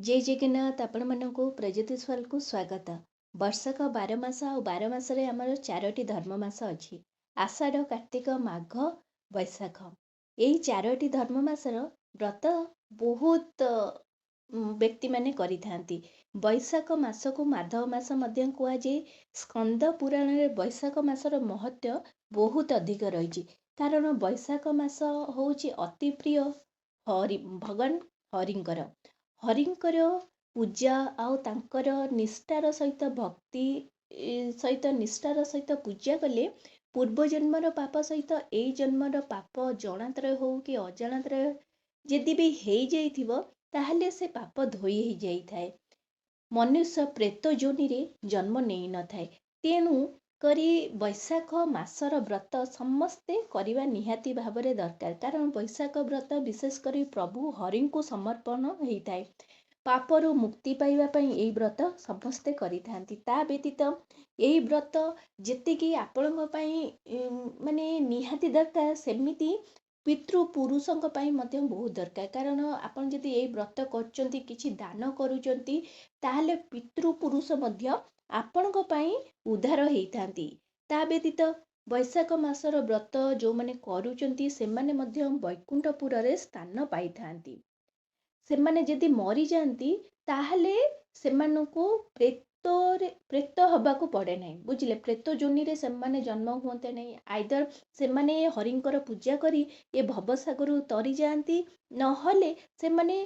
जय जगन्नाथ आपण मानक प्रज्योतिष को स्वागत। वर्षक 12 मास आ 12 मासरे आमर 4टी धर्ममास अच्छी आषाढ़ कार्तिक माघ बैशाख। यही 4टी धर्ममासर व्रत बहुत व्यक्ति माने करिथांती। बैशाख मास को माधव मास मध्य कुआजे। स्कंद पुराण रे बैशाख मासर महत्व बहुत अधिक रही, कारण बैशाख मास होउची अति प्रिय हरि भगवान हरिंकर। हरिंकर पूजा आउ तांकर निष्ठार सहित भक्ति सहित निष्ठार सहित पूजा कले पूर्व जन्मर पाप सहित एई जन्मर पाप जणातर हो कि अजाणतर यदि भी हो जाइथिबो ताहले से पाप धोई हो जाइथाए। मनुष्य प्रेत जोनि रे जन्म नहीं न थाए। तेणु करी बैशाख मासर व्रत समस्ते करवा निहाती भावरे दरकार, कारण बैशाख व्रत विशेष करी प्रभु हरि को समर्पण होता है। पापरू मुक्ति पाइबा पई एई व्रत समस्ते करिथांती। ता व्यतीत एई व्रत जेतिकी आपणक पई माने निहाती दरकार, सेमिति पितृपुरुषଙ୍କ ପାଇଁ ମଧ୍ୟ ବହୁତ ଦରକାର। କାରଣ ଆପଣ ଯଦି ଏଇ ବ୍ରତ କରୁଛନ୍ତି, କିଛି ଦାନ କରୁଛନ୍ତି, ତାହେଲେ ପିତୃପୁରୁଷ ମଧ୍ୟ ଆପଣଙ୍କ ପାଇଁ ଉଦ୍ଧାର ହେଇଥାନ୍ତି। ତା ବ୍ୟତୀତ ବୈଶାଖ ମାସର ବ୍ରତ ଯେଉଁମାନେ କରୁଛନ୍ତି ସେମାନେ ମଧ୍ୟ ବୈକୁଣ୍ଠପୁରରେ ସ୍ଥାନ ପାଇଥାନ୍ତି। ସେମାନେ ଯଦି ମରିଯାଆନ୍ତି ତାହେଲେ ସେମାନଙ୍କୁ ପ୍ରେତ ହବାକୁ ପଡ଼େ ନାହିଁ, ବୁଝିଲେ। ପ୍ରେତ ଯୋନିରେ ସେମାନେ ଜନ୍ମ ହୁଅନ୍ତେ ନାହିଁ। ଆଇଦର ସେମାନେ ହରିଙ୍କର ପୂଜା କରି ଏ ଭବସାଗରରୁ ତରି ଯାଆନ୍ତି, ନହେଲେ ସେମାନେ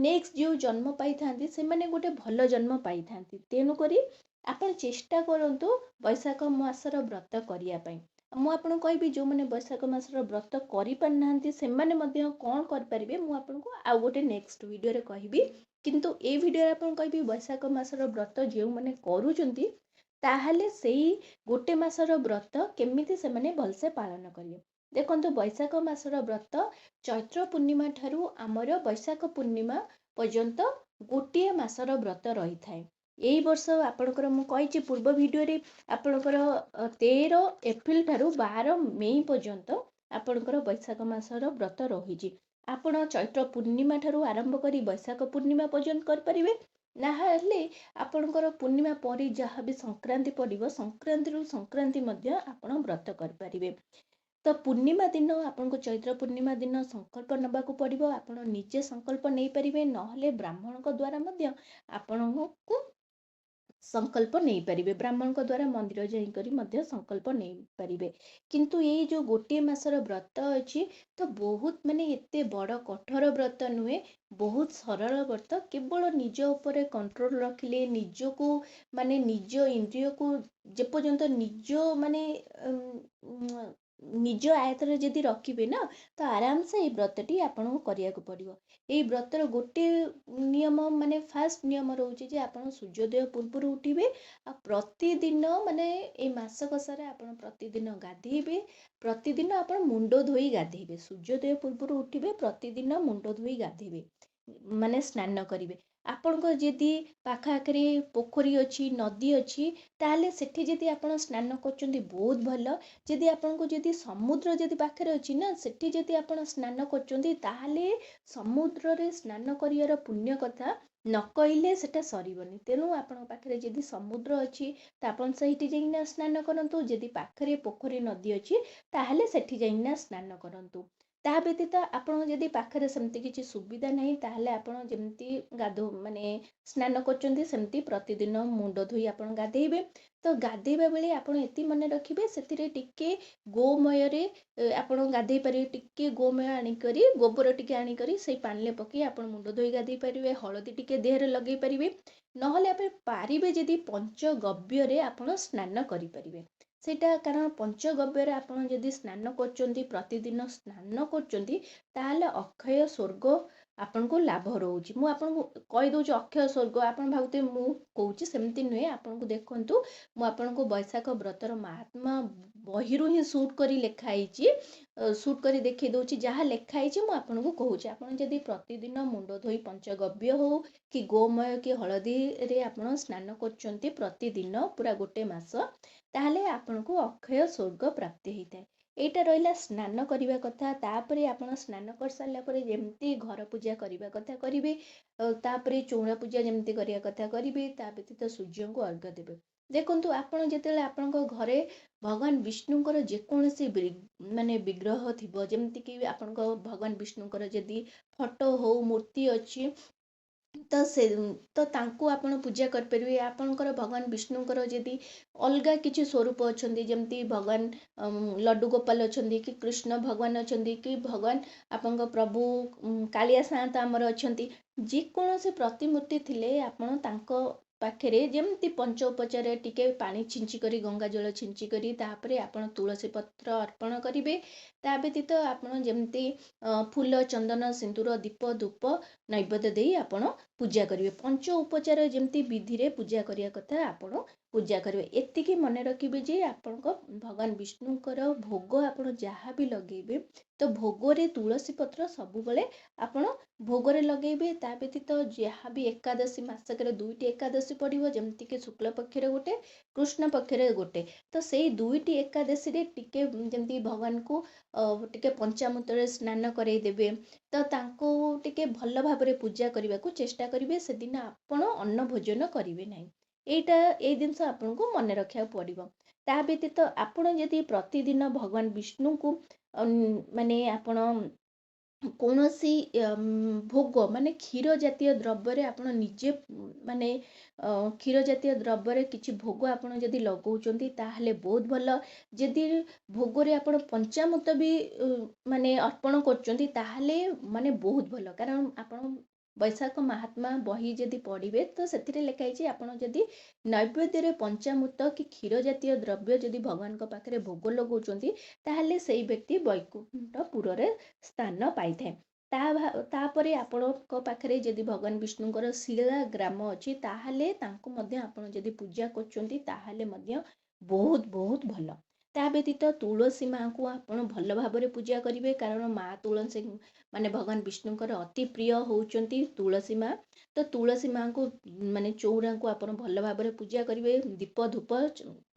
ନେକ୍ସଟ ଯେଉଁ ଜନ୍ମ ପାଇଥାନ୍ତି ସେମାନେ ଗୋଟେ ଭଲ ଜନ୍ମ ପାଇଥାନ୍ତି। ତେଣୁକରି ଆପଣ ଚେଷ୍ଟା କରନ୍ତୁ ବୈଶାଖ ମାସର ବ୍ରତ କରିବା ପାଇଁ। ମୁଁ ଆପଣଙ୍କୁ କହିବି ଯେଉଁମାନେ ବୈଶାଖ ମାସର ବ୍ରତ କରିପାରିନାହାନ୍ତି ସେମାନେ ମଧ୍ୟ କ'ଣ କରିପାରିବେ, ମୁଁ ଆପଣଙ୍କୁ ଆଉ ଗୋଟେ ନେକ୍ସଟ ଭିଡ଼ିଓରେ କହିବି। କିନ୍ତୁ ଏ ଭିଡ଼ିଓରେ ଆପଣ କହିବି ବୈଶାଖ ମାସର ବ୍ରତ ଯେଉଁମାନେ କରୁଛନ୍ତି ତାହେଲେ ସେଇ ଗୋଟେ ମାସର ବ୍ରତ କେମିତି ସେମାନେ ଭଲସେ ପାଳନ କରିବେ। ଦେଖନ୍ତୁ, ବୈଶାଖ ମାସର ବ୍ରତ ଚୈତ୍ର ପୂର୍ଣ୍ଣିମା ଠାରୁ ଆମର ବୈଶାଖ ପୂର୍ଣ୍ଣିମା ପର୍ଯ୍ୟନ୍ତ ଗୋଟିଏ ମାସର ବ୍ରତ ରହିଥାଏ। ଏଇ ବର୍ଷ ଆପଣଙ୍କର ମୁଁ କହିଛି ପୂର୍ବ ଭିଡ଼ିଓରେ, ଆପଣଙ୍କର 13 ଏପ୍ରିଲ ଠାରୁ 12 ମେ ପର୍ଯ୍ୟନ୍ତ ଆପଣଙ୍କର ବୈଶାଖ ମାସର ବ୍ରତ ରହିଛି। ଆପଣ ଚୈତ୍ର ପୂର୍ଣ୍ଣିମା ଠାରୁ ଆରମ୍ଭ କରି ବୈଶାଖ ପୂର୍ଣ୍ଣିମା ପର୍ଯ୍ୟନ୍ତ କରିପାରିବେ। ନହେଲେ ଆପଣଙ୍କର ପୂର୍ଣ୍ଣିମା ପରେ ଯାହା ବି ସଂକ୍ରାନ୍ତି ପଡ଼ିବ, ସଂକ୍ରାନ୍ତିରୁ ସଂକ୍ରାନ୍ତି ମଧ୍ୟ ଆପଣ ବ୍ରତ କରିପାରିବେ। ତ ପୂର୍ଣ୍ଣିମା ଦିନ ଆପଣଙ୍କୁ ଚୈତ୍ର ପୂର୍ଣ୍ଣିମା ଦିନ ସଂକଳ୍ପ ନେବାକୁ ପଡ଼ିବ। ଆପଣ ନିଜେ ସଂକଳ୍ପ ନେଇପାରିବେ, ନହେଲେ ବ୍ରାହ୍ମଣଙ୍କ ଦ୍ୱାରା ମଧ୍ୟ ଆପଣଙ୍କୁ ସଂକଳ୍ପ ନେଇପାରିବେ। ବ୍ରାହ୍ମଣଙ୍କ ଦ୍ୱାରା ମନ୍ଦିର ଯାଇକରି ମଧ୍ୟ ସଂକଳ୍ପ ନେଇପାରିବେ। କିନ୍ତୁ ଏଇ ଯେଉଁ ଗୋଟିଏ ମାସର ବ୍ରତ ଅଛି ତ ବହୁତ ମାନେ ଏତେ ବଡ଼ କଠୋର ବ୍ରତ ନୁହେଁ, ବହୁତ ସରଳ ବ୍ରତ। କେବଳ ନିଜ ଉପରେ କଣ୍ଟ୍ରୋଲ ରଖିଲେ, ନିଜକୁ ମାନେ ନିଜ ଇନ୍ଦ୍ରିୟକୁ ଯେପର୍ଯ୍ୟନ୍ତ ନିଜ ଆୟତରେ ଯଦି ରଖିବେ ନା, ତ ଆରାମସେ ଏଇ ବ୍ରତଟି ଆପଣଙ୍କୁ କରିବାକୁ ପଡ଼ିବ। ଏଇ ବ୍ରତର ଗୋଟେ ନିୟମ ମାନେ ଫାଷ୍ଟ ନିୟମ ରହୁଛି ଯେ ଆପଣ ସୂର୍ଯ୍ୟୋଦୟ ପୂର୍ବରୁ ଉଠିବେ, ଆଉ ପ୍ରତିଦିନ ମାନେ ଏଇ ମାସକ ସାରା ଆପଣ ପ୍ରତିଦିନ ଗାଧେଇବେ। ପ୍ରତିଦିନ ଆପଣ ମୁଣ୍ଡ ଧୋଇ ଗାଧେଇବେ। ସୂର୍ଯ୍ୟୋଦୟ ପୂର୍ବରୁ ଉଠିବେ, ପ୍ରତିଦିନ ମୁଣ୍ଡ ଧୋଇ ଗାଧେଇବେ, ମାନେ ସ୍ନାନ କରିବେ। ଆପଣଙ୍କ ଯଦି ପାଖ ଆଖରେ ପୋଖରୀ ଅଛି, ନଦୀ ଅଛି, ତାହେଲେ ସେଠି ଯଦି ଆପଣ ସ୍ନାନ କରୁଛନ୍ତି ବହୁତ ଭଲ। ଯଦି ଆପଣଙ୍କୁ ଯଦି ସମୁଦ୍ର ଯଦି ପାଖରେ ଅଛି ନା, ସେଠି ଯଦି ଆପଣ ସ୍ନାନ କରୁଛନ୍ତି ତାହେଲେ ସମୁଦ୍ରରେ ସ୍ନାନ କରିବାର ପୁଣ୍ୟ କଥା ନ କହିଲେ ସେଟା ସରିବନି। ତେଣୁ ଆପଣଙ୍କ ପାଖରେ ଯଦି ସମୁଦ୍ର ଅଛି ତ ଆପଣ ସେଇଠି ଯାଇକିନା ସ୍ନାନ କରନ୍ତୁ। ଯଦି ପାଖରେ ପୋଖରୀ ନଦୀ ଅଛି ତାହେଲେ ସେଠି ଯାଇକିନା ସ୍ନାନ କରନ୍ତୁ। ତା ବ୍ୟତୀତ ଆପଣଙ୍କ ଯଦି ପାଖରେ ସେମିତି କିଛି ସୁବିଧା ନାହିଁ, ତାହେଲେ ଆପଣ ଯେମିତି ମାନେ ସ୍ନାନ କରୁଛନ୍ତି ସେମିତି ପ୍ରତିଦିନ ମୁଣ୍ଡ ଧୋଇ ଆପଣ ଗାଧେଇବେ। ତ ଗାଧେଇବା ବେଳେ ଆପଣ ଏତି ମନେ ରଖିବେ, ସେଥିରେ ଟିକେ ଗୋମୟରେ ଆପଣ ଗାଧେଇ ପାରିବେ। ଟିକେ ଗୋମୟ ଆଣିକରି, ଗୋବର ଟିକେ ଆଣିକରି ସେଇ ପାଣିରେ ପକାଇ ଆପଣ ମୁଣ୍ଡ ଧୋଇ ଗାଧେଇ ପାରିବେ। ହଳଦୀ ଟିକେ ଦେହରେ ଲଗେଇ ପାରିବେ। ନହେଲେ ଆପଣ ପାରିବେ ଯଦି ପଞ୍ଚଗବ୍ୟରେ ଆପଣ ସ୍ନାନ କରିପାରିବେ। ସେଇଟା କାରଣ ପଞ୍ଚଗବ୍ୟରେ ଆପଣ ଯଦି ସ୍ନାନ କରୁଛନ୍ତି, ପ୍ରତିଦିନ ସ୍ନାନ କରୁଛନ୍ତି, ତାହେଲେ ଅକ୍ଷୟ ସ୍ୱର୍ଗ ଆପଣଙ୍କୁ ଲାଭ ରହୁଛି। ମୁଁ ଆପଣଙ୍କୁ କହିଦେଉଛି ଅକ୍ଷୟ ସ୍ୱର୍ଗ, ଆପଣ ଭାବୁଥିବେ ମୁଁ କହୁଛି, ସେମିତି ନୁହେଁ। ଆପଣଙ୍କୁ ଦେଖନ୍ତୁ, ମୁଁ ଆପଣଙ୍କୁ ବୈଶାଖ ବ୍ରତର ମାହାତ୍ମ୍ୟ ବହିରୁ ହିଁ ସୁଟ୍ କରି ଲେଖା ହେଇଛି, ସୁଟ୍ କରି ଦେଖେଇ ଦେଉଛି। ଯାହା ଲେଖା ହେଇଛି ମୁଁ ଆପଣଙ୍କୁ କହୁଛି। ଆପଣ ଯଦି ପ୍ରତିଦିନ ମୁଣ୍ଡ ଧୋଇ ପଞ୍ଚଗବ୍ୟ ହଉ କି ଗୋମୟ କି ହଳଦୀରେ ଆପଣ ସ୍ନାନ କରୁଛନ୍ତି ପ୍ରତିଦିନ ପୁରା ଗୋଟେ ମାସ, ତାହେଲେ ଆପଣଙ୍କୁ ଅକ୍ଷୟ ସ୍ୱର୍ଗ ପ୍ରାପ୍ତି ହେଇଥାଏ। ଏଇଟା ରହିଲା ସ୍ନାନ କରିବା କଥା। ତାପରେ ଆପଣ ସ୍ନାନ କରିସାରିଲା ପରେ ଯେମିତି ଘର ପୂଜା କରିବା କଥା କରିବେ, ତାପରେ ଚଉରା ପୂଜା ଯେମିତି କରିବା କଥା କରିବେ, ତା ବ୍ୟତୀତ ସୂର୍ଯ୍ୟଙ୍କୁ ଅର୍ଘ୍ୟ ଦେବେ। ଦେଖନ୍ତୁ ଆପଣ ଯେତେବେଳେ ଆପଣଙ୍କ ଘରେ ଭଗବାନ ବିଷ୍ଣୁଙ୍କର ଯେକୌଣସି ମାନେ ବିଗ୍ରହ ଥିବ, ଯେମିତିକି ଆପଣଙ୍କ ଭଗବାନ ବିଷ୍ଣୁଙ୍କର ଯଦି ଫଟୋ ହଉ ମୂର୍ତ୍ତି ଅଛି, ତ ସେ ତ ତାଙ୍କୁ ଆପଣ ପୂଜା କରିପାରିବେ। ଆପଣଙ୍କର ଭଗବାନ ବିଷ୍ଣୁଙ୍କର ଯଦି ଅଲଗା କିଛି ସ୍ୱରୂପ ଅଛନ୍ତି, ଯେମିତି ଭଗବାନ ଲଡୁ ଗୋପାଳ ଅଛନ୍ତି, କି କୃଷ୍ଣ ଭଗବାନ ଅଛନ୍ତି, କି ଭଗବାନ ଆପଣଙ୍କ ପ୍ରଭୁ କାଳିଆ ସାଆନ୍ତ ଆମର ଅଛନ୍ତି, ଯେକୌଣସି ପ୍ରତିମୂର୍ତ୍ତି ଥିଲେ ଆପଣ ତାଙ୍କ ପାଖରେ ଯେମିତି ପଞ୍ଚ ଉପଚାରରେ ଟିକେ ପାଣି ଛିଞ୍ଚି କରି, ଗଙ୍ଗା ଜଳ ଛିଞ୍ଚି କରି, ତାପରେ ଆପଣ ତୁଳସୀ ପତ୍ର ଅର୍ପଣ କରିବେ। ତା ବ୍ୟତୀତ ଆପଣ ଯେମିତି ଫୁଲ, ଚନ୍ଦନ, ସିନ୍ଦୁର, ଦୀପ, ଧୂପ ନୈବେଦ୍ୟ ଦେଇ ଆପଣ ପୂଜା କରିବେ। ପଞ୍ଚ ଉପଚାର ଯେମିତି ବିଧିରେ ପୂଜା କରିବା କଥା ଆପଣ ପୂଜା କରିବେ। ଏତିକି ମନେ ରଖିବେ ଯେ ଆପଣଙ୍କ ଭଗବାନ ବିଷ୍ଣୁଙ୍କର ଭୋଗ ଆପଣ ଯାହା ବି ଲଗେଇବେ, ତ ଭୋଗରେ ତୁଳସୀ ପତ୍ର ସବୁବେଳେ ଆପଣ ଭୋଗରେ ଲଗେଇବେ। ତା ବ୍ୟତୀତ ଯାହା ବି ଏକାଦଶୀ, ମାସକରେ 2ଟି ଏକାଦଶୀ ପଡ଼ିବ, ଯେମିତିକି ଶୁକ୍ଳ ପକ୍ଷରେ ଗୋଟେ, କୃଷ୍ଣ ପକ୍ଷରେ ଗୋଟେ। ତ ସେଇ 2ଟି ଏକାଦଶୀରେ ଟିକେ ଯେମିତି ଭଗବାନଙ୍କୁ ଟିକେ ପଞ୍ଚାମୃତରେ ସ୍ନାନ କରାଇ ଦେବେ। ତ ତାଙ୍କୁ ଟିକେ ଭଲ ଭାବରେ ପୂଜା କରିବାକୁ ଚେଷ୍ଟା କରିବେ। ସେଦିନ ଆପଣ ଅନ୍ନ ଭୋଜନ କରିବେ ନାହିଁ। ଏଇ ଜିନିଷ ଆପଣଙ୍କୁ ମନେ ରଖିବାକୁ ପଡ଼ିବ। ତା ବ୍ୟତୀତ ଆପଣ ଯଦି ପ୍ରତିଦିନ ଭଗବାନ ବିଷ୍ଣୁଙ୍କୁ ମାନେ ଆପଣ କୌଣସି ଭୋଗ ମାନେ କ୍ଷୀର ଜାତୀୟ ଦ୍ରବ୍ୟରେ ଆପଣ ନିଜେ ମାନେ କ୍ଷୀର ଜାତୀୟ ଦ୍ରବ୍ୟରେ କିଛି ଭୋଗ ଆପଣ ଯଦି ଲଗାଉଛନ୍ତି, ତାହେଲେ ବହୁତ ଭଲ। ଯଦି ଭୋଗରେ ଆପଣ ପଞ୍ଚାମୃତ ବି ମାନେ ଅର୍ପଣ କରୁଛନ୍ତି, ତାହେଲେ ମାନେ ବହୁତ ଭଲ। କାରଣ ଆପଣ ବୈଶାଖ ମାହାତ୍ମା ବହି ଯଦି ପଢ଼ିବେ, ତ ସେଥିରେ ଲେଖା ହେଇଛି ଆପଣ ଯଦି ନୈବେଦ୍ୟରେ ପଞ୍ଚାମୃତ କି କ୍ଷୀର ଜାତୀୟ ଦ୍ରବ୍ୟ ଯଦି ଭଗବାନଙ୍କ ପାଖରେ ଭୋଗ ଲଗାଉଛନ୍ତି, ତାହେଲେ ସେଇ ବ୍ୟକ୍ତି ବୈକୁଣ୍ଠପୁରରେ ସ୍ଥାନ ପାଇଥାଏ। ତାପରେ ଆପଣଙ୍କ ପାଖରେ ଯଦି ଭଗବାନ ବିଷ୍ଣୁଙ୍କର ଶିଳା ଗ୍ରାମ ଅଛି, ତାହେଲେ ତାଙ୍କୁ ମଧ୍ୟ ଆପଣ ଯଦି ପୂଜା କରୁଛନ୍ତି, ତାହେଲେ ମଧ୍ୟ ବହୁତ ବହୁତ ଭଲ। ତା ବ୍ୟତୀତ ତୁଳସୀ ମାଙ୍କୁ ଆପଣ ଭଲ ଭାବରେ ପୂଜା କରିବେ, କାରଣ ମା ତୁଳସୀ ମାନେ ଭଗବାନ ବିଷ୍ଣୁଙ୍କର ଅତି ପ୍ରିୟ ହଉଛନ୍ତି ତୁଳସୀ ମା। ତ ତୁଳସୀ ମାଙ୍କୁ ମାନେ ଚଉରାଙ୍କୁ ଆପଣ ଭଲ ଭାବରେ ପୂଜା କରିବେ। ଦୀପ, ଧୂପ,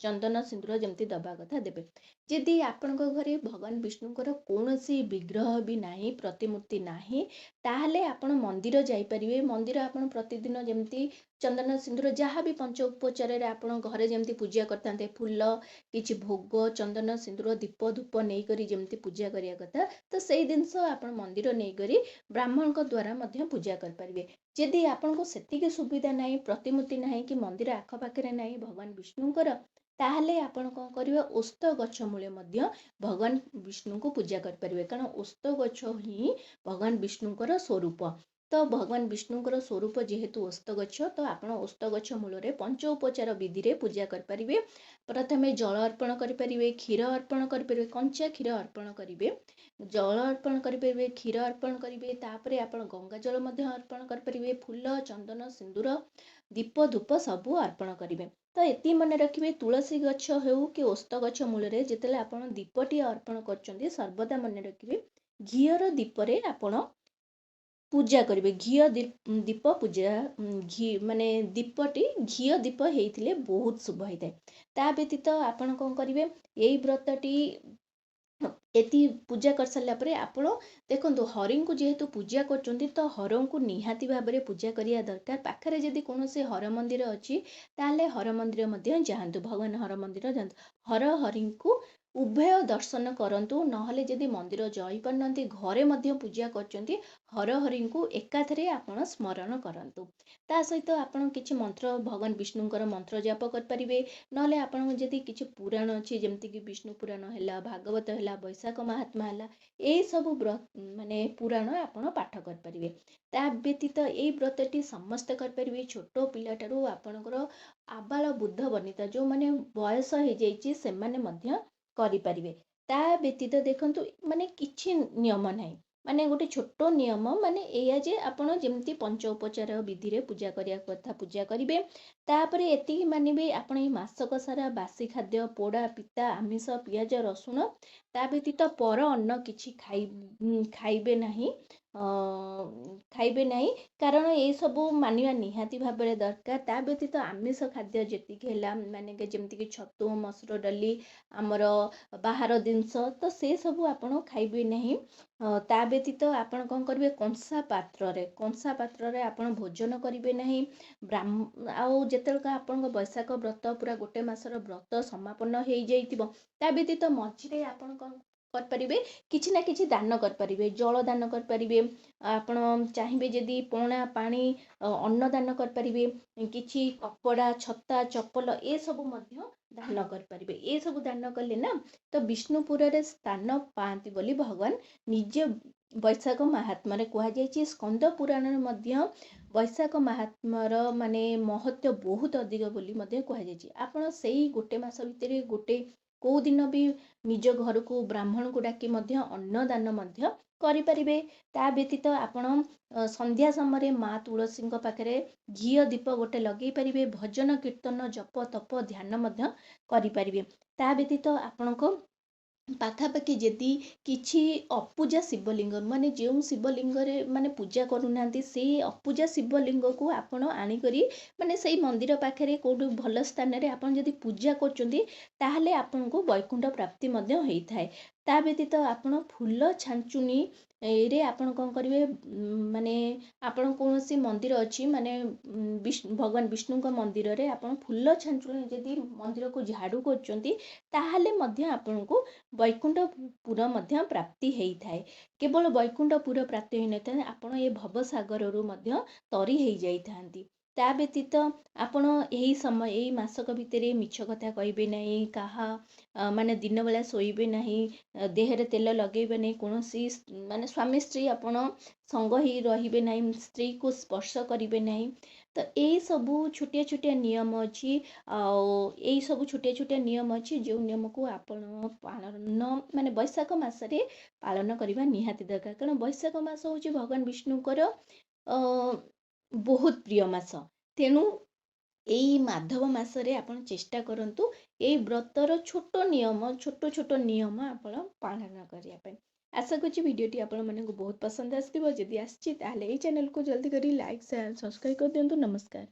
ଚନ୍ଦନ, ସିନ୍ଦୁର ଯେମିତି ଦବା କଥା ଦେବେ। ଯଦି ଆପଣଙ୍କ ଘରେ ଭଗବାନ ବିଷ୍ଣୁଙ୍କର କୌଣସି ବିଗ୍ରହ ବି ନାହିଁ, ପ୍ରତିମୂର୍ତ୍ତି ନାହିଁ, ତାହେଲେ ଆପଣ ମନ୍ଦିର ଯାଇପାରିବେ। ମନ୍ଦିର ଆପଣ ପ୍ରତିଦିନ ଯେମିତି ଚନ୍ଦନ, ସିନ୍ଦୁର ଯାହା ବି ପଞ୍ଚ ଉପଚାରରେ ଆପଣ ଘରେ ଯେମିତି ପୂଜା କରିଥାନ୍ତେ, ଫୁଲ, କିଛି ଭୋଗ, ଚନ୍ଦନ, ସିନ୍ଦୁର, ଦୀପ, ଧୂପ ନେଇକରି ଯେମିତି ପୂଜା କରିବା କଥା, ତ ସେଇ ଜିନିଷ ଆପଣ ମନ୍ଦିର ନେଇକରି ବ୍ରାହ୍ମଣଙ୍କ ଦ୍ୱାରା ମଧ୍ୟ ପୂଜା କରିପାରିବେ। ଯଦି ଆପଣଙ୍କୁ ସେତିକି ସୁବିଧା ନାହିଁ, ପ୍ରତିମୂର୍ତ୍ତି ନାହିଁ, କି ମନ୍ଦିର ଆଖପାଖରେ ନାହିଁ ଭଗବାନ ବିଷ୍ଣୁଙ୍କର, ତାହେଲେ ଆପଣ କ'ଣ କରିବେ, ଓସ୍ତ ଗଛ ମୂଳେ ମଧ୍ୟ ଭଗବାନ ବିଷ୍ଣୁଙ୍କୁ ପୂଜା କରିପାରିବେ। କାରଣ ଓସ୍ତ ଗଛ ହିଁ ଭଗବାନ ବିଷ୍ଣୁଙ୍କର ସ୍ୱରୂପ। ତ ଭଗବାନ ବିଷ୍ଣୁଙ୍କର ସ୍ୱରୂପ ଯେହେତୁ ଓସ୍ତ ଗଛ, ତ ଆପଣ ଓସ୍ତ ଗଛ ମୂଳରେ ପଞ୍ଚ ଉପଚାର ବିଧିରେ ପୂଜା କରିପାରିବେ। ପ୍ରଥମେ ଜଳ ଅର୍ପଣ କରିପାରିବେ, କ୍ଷୀର ଅର୍ପଣ କରିପାରିବେ, କଞ୍ଚା କ୍ଷୀର ଅର୍ପଣ କରିବେ, ଜଳ ଅର୍ପଣ କରିପାରିବେ, କ୍ଷୀର ଅର୍ପଣ କରିବେ। ତାପରେ ଆପଣ ଗଙ୍ଗା ଜଳ ମଧ୍ୟ ଅର୍ପଣ କରିପାରିବେ। ଫୁଲ, ଚନ୍ଦନ, ସିନ୍ଦୁର, ଦୀପ, ଧୂପ ସବୁ ଅର୍ପଣ କରିବେ। ତ ଏତିକି ମନେ ରଖିବେ, ତୁଳସୀ ଗଛ ହେଉ କି ଓସ୍ତ ଗଛ ମୂଳରେ ଯେତେବେଳେ ଆପଣ ଦୀପଟିଏ ଅର୍ପଣ କରୁଛନ୍ତି, ସର୍ବଦା ମନେ ରଖିବେ ଘିଅର ଦୀପରେ ଆପଣ ପୂଜା କରିବେ। ଘିଅ ଦୀପ ପୂଜା ମାନେ ଦୀପଟି ଘିଅ ଦୀପ ହେଇଥିଲେ ବହୁତ ଶୁଭ ହେଇଥାଏ। ତା ବ୍ୟତୀତ ଆପଣ କ'ଣ କରିବେ, ଏଇ ବ୍ରତଟି ଏତି ପୂଜା କରିସାରିଲା ପରେ ଆପଣ ଦେଖନ୍ତୁ, ହରିଙ୍କୁ ଯେହେତୁ ପୂଜା କରୁଛନ୍ତି, ତ ହରଙ୍କୁ ନିହାତି ଭାବରେ ପୂଜା କରିବା ଦରକାର। ପାଖରେ ଯଦି କୌଣସି ହର ମନ୍ଦିର ଅଛି, ତାହେଲେ ହର ମନ୍ଦିର ମଧ୍ୟ ଯାଆନ୍ତୁ, ଭଗବାନ ହର ମନ୍ଦିର ଯାଆନ୍ତୁ। ହର ହରିଙ୍କୁ ଉଭୟ ଦର୍ଶନ କରନ୍ତୁ। ନହେଲେ ଯଦି ମନ୍ଦିର ଯାଇପାରୁନାହାନ୍ତି, ଘରେ ମଧ୍ୟ ପୂଜା କରୁଛନ୍ତି, ହର ହରିଙ୍କୁ ଏକାଥରେ ଆପଣ ସ୍ମରଣ କରନ୍ତୁ। ତା ସହିତ ଆପଣ କିଛି ମନ୍ତ୍ର, ଭଗବାନ ବିଷ୍ଣୁଙ୍କର ମନ୍ତ୍ର ଜାପ କରିପାରିବେ। ନହେଲେ ଆପଣଙ୍କ ଯଦି କିଛି ପୁରାଣ ଅଛି, ଯେମିତିକି ବିଷ୍ଣୁ ପୁରାଣ ହେଲା, ଭାଗବତ ହେଲା, ବୈଶାଖ ମାହାତ୍ମା ହେଲା, ଏଇସବୁ ମାନେ ପୁରାଣ ଆପଣ ପାଠ କରିପାରିବେ। ତା ବ୍ୟତୀତ ଏଇ ବ୍ରତଟି ସମସ୍ତେ କରିପାରିବେ, ଛୋଟ ପିଲାଠାରୁ ଆପଣଙ୍କର ଆବାଳ ବୃଦ୍ଧ ବନିତା ଯେଉଁମାନେ ବୟସ ହେଇଯାଇଛି, ସେମାନେ ମଧ୍ୟ କରିପାରିବେ। ତା ବ୍ୟତୀତ ଦେଖନ୍ତୁ, ମାନେ କିଛି ନିୟମ ନାହିଁ, ମାନେ ଗୋଟେ ଛୋଟ ନିୟମ ମାନେ ଏଇଆ ଯେ ଆପଣ ଯେମିତି ପଞ୍ଚ ଉପଚାର ବିଧିରେ ପୂଜା କରିବା କଥା ପୂଜା କରିବେ। ତାପରେ ଏତିକି ମାନିବେ, ଆପଣ ଏଇ ମାସକ ସାରା ବାସି ଖାଦ୍ୟ, ପୋଡ଼ା, ପିତା, ଆମିଷ, ପିଆଜ, ରସୁଣ, ତା ବ୍ୟତୀତ ପର ଅନ୍ନ କିଛି ଖାଇବେ ନାହିଁ। ଖାଇବେ ନାହିଁ, କାରଣ ଏସବୁ ମାନିବା ନିହାତି ଭାବରେ ଦରକାର। ତା ବ୍ୟତୀତ ଆମିଷ ଖାଦ୍ୟ ଯେତିକି ହେଲା ମାନେ ଯେମିତିକି ଛତୁ, ମସୁର ଡାଲି, ଆମର ବାହାର ଜିନିଷ, ତ ସେସବୁ ଆପଣ ଖାଇବେ ନାହିଁ। ତା ବ୍ୟତୀତ ଆପଣ କ'ଣ କରିବେ, କଂସା ପାତ୍ରରେ ଆପଣ ଭୋଜନ କରିବେ ନାହିଁ। ଆଉ ଯେତେବେଳେ ଆପଣଙ୍କ ବୈଶାଖ ବ୍ରତ ପୁରା ଗୋଟେ ମାସର ବ୍ରତ ସମାପନ ହେଇଯାଇଥିବ, ତା ବ୍ୟତୀତ ମଝିରେ ଆପଣ କ'ଣ କରିପାରିବେ, କିଛି ନା କିଛି ଦାନ କରିପାରିବେ। ଜଳ ଦାନ କରିପାରିବେ, ଆପଣ ଚାହିଁବେ ଯଦି ପଣା ପାଣି, ଅନ୍ନ ଦାନ କରିପାରିବେ, କିଛି କପଡ଼ା, ଛତା, ଚପଲ ଏସବୁ ମଧ୍ୟ ଦାନ କରିପାରିବେ। ଏସବୁ ଦାନ କଲେ ନା ତ ବିଷ୍ଣୁପୁରରେ ସ୍ଥାନ ପାଆନ୍ତି ବୋଲି ଭଗବାନ ନିଜେ ବୈଶାଖ ମାହାତ୍ମ୍ୟରେ କୁହାଯାଇଛି। ସ୍କନ୍ଦ ପୁରାଣରେ ମଧ୍ୟ ବୈଶାଖ ମାହାତ୍ମ୍ୟର ମାନେ ମହତ୍ଵ ବହୁତ ଅଧିକ ବୋଲି ମଧ୍ୟ କୁହାଯାଇଛି। ଆପଣ ସେଇ ଗୋଟେ ମାସ ଭିତରେ କୋଉ ଦିନ ବି ନିଜ ଘରକୁ ବ୍ରାହ୍ମଣକୁ ଡାକି ମଧ୍ୟ ଅନ୍ନଦାନ ମଧ୍ୟ କରିପାରିବେ। ତା ବ୍ୟତୀତ ଆପଣ ସନ୍ଧ୍ୟା ସମୟରେ ମା ତୁଳସୀଙ୍କ ପାଖରେ ଘିଅ ଦୀପ ଗୋଟେ ଲଗେଇ ପାରିବେ। ଭଜନ କୀର୍ତ୍ତନ ଜପ ତପ ଧ୍ୟାନ ମଧ୍ୟ କରିପାରିବେ। ତା ବ୍ୟତୀତ ଆପଣଙ୍କ ପାଖାପାଖି ଯଦି କିଛି ଅପୂଜା ଶିବଲିଙ୍ଗ, ମାନେ ଯେଉଁ ଶିବଲିଙ୍ଗରେ ମାନେ ପୂଜା କରୁନାହାନ୍ତି, ସେଇ ଅପୂଜା ଶିବଲିଙ୍ଗକୁ ଆପଣ ଆଣିକରି ମାନେ ସେଇ ମନ୍ଦିର ପାଖରେ କୋଉଠି ଭଲ ସ୍ଥାନରେ ଆପଣ ଯଦି ପୂଜା କରୁଛନ୍ତି, ତାହେଲେ ଆପଣଙ୍କୁ ବୈକୁଣ୍ଠ ପ୍ରାପ୍ତି ମଧ୍ୟ ହେଇଥାଏ। ତା ବ୍ୟତୀତ ଆପଣ ଫୁଲ ଛାଞ୍ଚୁଣି ରେ ଆପଣ କ'ଣ କରିବେ, ମାନେ ଆପଣ କୌଣସି ମନ୍ଦିର ଅଛି, ମାନେ ଭଗବାନ ବିଷ୍ଣୁଙ୍କ ମନ୍ଦିରରେ ଆପଣ ଫୁଲ ଛାଞ୍ଚୁଣି ଯଦି ମନ୍ଦିରକୁ ଝାଡ଼ୁ କରୁଛନ୍ତି, ତାହେଲେ ମଧ୍ୟ ଆପଣଙ୍କୁ ବୈକୁଣ୍ଠପୁର ମଧ୍ୟ ପ୍ରାପ୍ତି ହେଇଥାଏ। କେବଳ ବୈକୁଣ୍ଠପୁର ପ୍ରାପ୍ତି ହୋଇନଥାଏ, ଆପଣ ଏ ଭବସାଗରରୁ ମଧ୍ୟ ତରି ହେଇଯାଇଥାନ୍ତି। ତା ବ୍ୟତୀତ ଆପଣ ଏଇ ମାସକ ଭିତରେ ମିଛ କଥା କହିବେ ନାହିଁ, ମାନେ ଦିନ ବେଳା ଶୋଇବେ ନାହିଁ, ଦେହରେ ତେଲ ଲଗେଇବେ ନାହିଁ, କୌଣସି ମାନେ ସ୍ୱାମୀ ସ୍ତ୍ରୀ ଆପଣ ସଙ୍ଗ ହେଇ ରହିବେ ନାହିଁ, ସ୍ତ୍ରୀକୁ ସ୍ପର୍ଶ କରିବେ ନାହିଁ। ତ ଏଇ ସବୁ ଛୋଟିଆ ଛୋଟିଆ ନିୟମ ଅଛି। ଆଉ ଏଇ ସବୁ ଛୋଟିଆ ଛୋଟିଆ ନିୟମ ଅଛି, ଯେଉଁ ନିୟମକୁ ଆପଣ ପାଳନ ମାନେ ବୈଶାଖ ମାସରେ ପାଳନ କରିବା ନିହାତି ଦରକାର। କାରଣ ବୈଶାଖ ମାସ ହେଉଛି ଭଗବାନ ବିଷ୍ଣୁଙ୍କର ବହୁତ ପ୍ରିୟ ମାସ। ତେଣୁ ଏଇ ମାଧବ ମାସରେ ଆପଣ ଚେଷ୍ଟା କରନ୍ତୁ ଏଇ ବ୍ରତର ଛୋଟ ଛୋଟ ନିୟମ ଆପଣ ପାଳନ କରିବା ପାଇଁ। ଆଶା କରୁଛି ଭିଡ଼ିଓଟି ଆପଣମାନଙ୍କୁ ବହୁତ ପସନ୍ଦ ଆସିଥିବ। ଯଦି ଆସିଛି ତାହେଲେ ଏଇ ଚ୍ୟାନେଲକୁ ଜଲ୍ଦି କରି ଲାଇକ୍, ସେୟାର, ସବସ୍କ୍ରାଇବ୍ କରିଦିଅନ୍ତୁ। ନମସ୍କାର।